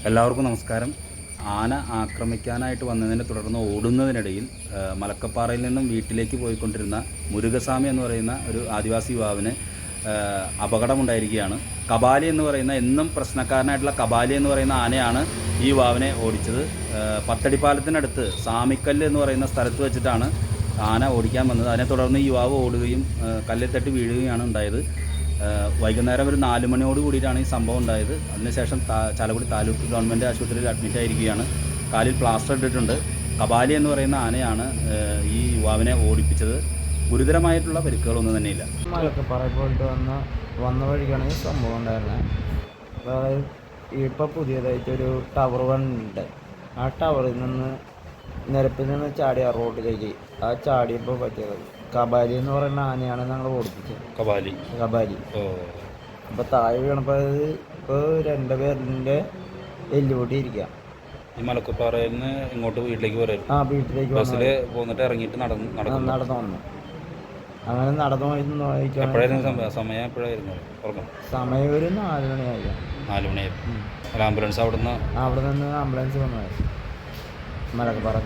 എല്ലാവർക്കും നമസ്കാരം. ആന ആക്രമിക്കാനായിട്ട് വന്നതിനെ തുടർന്ന് ഓടുന്നതിനിടയിൽ മലക്കപ്പാറയിൽ നിന്നും വീട്ടിലേക്ക് പോയിക്കൊണ്ടിരുന്ന മുരുകസ്വാമി എന്ന് പറയുന്ന ഒരു ആദിവാസി യുവാവിന് അപകടമുണ്ടായിരിക്കുകയാണ്. കബാലി എന്ന് പറയുന്ന എന്നും പ്രശ്നക്കാരനായിട്ടുള്ള കബാലി എന്ന് പറയുന്ന ആനയാണ് ഈ യുവാവിനെ ഓടിച്ചത്. പത്തടിപ്പാലത്തിനടുത്ത് സാമിക്കല്ല് എന്ന് പറയുന്ന സ്ഥലത്ത് വെച്ചിട്ടാണ് ആന ഓടിക്കാൻ വന്നത്. അതിനെ തുടർന്ന് ഈ യുവാവ് ഓടുകയും കല്ലിൽ തട്ടി വീഴുകയാണ് ഉണ്ടായത്. വൈകുന്നേരം ഒരു 4 മണിയോട് കൂടിയിട്ടാണ് ഈ സംഭവം ഉണ്ടായത്. അതിനുശേഷം ചാലക്കുടി താലൂക്ക് ഗവൺമെൻറ് ആശുപത്രിയിൽ അഡ്മിറ്റ് ആയിരിക്കുകയാണ്. കാലിൽ പ്ലാസ്റ്റർ ഇട്ടിട്ടുണ്ട്. കബാലി എന്ന് പറയുന്ന ആനയാണ് ഈ യുവാവിനെ ഓടിപ്പിച്ചത്. ഗുരുതരമായിട്ടുള്ള പരിക്കുകളൊന്നും തന്നെയില്ല. മലക്കപ്പാറ പോയിട്ട് വന്ന വഴിക്കാണ് ഈ സംഭവം ഉണ്ടായിരുന്നത്. അതായത് ഇപ്പോൾ പുതിയതായിട്ടൊരു ടവർ ഉണ്ട്. ആ ടവറിൽ നിന്ന് നിരപ്പിൽ നിന്ന് ചാടിയ റോഡിലേക്ക് ചാടിയപ്പോൾ പറ്റിയത് കബാലി എന്ന് പറയുന്ന ആനയാണ് ഞങ്ങൾ ഓടിപ്പിച്ചത്. കബാലി അപ്പോൾ താഴെ വീണപ്പോൾ ഇപ്പോൾ 2 പേരിൻ്റെ എല്ലുപൊട്ടി ഇരിക്കുക. ഈ മലക്കപ്പാറയിൽ നിന്ന് ഇങ്ങോട്ട് വീട്ടിലേക്ക് വരാം. വീട്ടിലേക്ക് ബസ്സിൽ പോന്നിട്ട് ഇറങ്ങിയിട്ട് നടന്നു വന്നു. അങ്ങനെ നടന്നു പോയി. സമയം എപ്പോഴായിരുന്നു? സമയം ഒരു 4 മണിയായി. 4 മണിയായിരുന്നു. ആംബുലൻസ് അവിടെ നിന്ന് ആംബുലൻസ് വന്നു മലക്കപ്പാറ.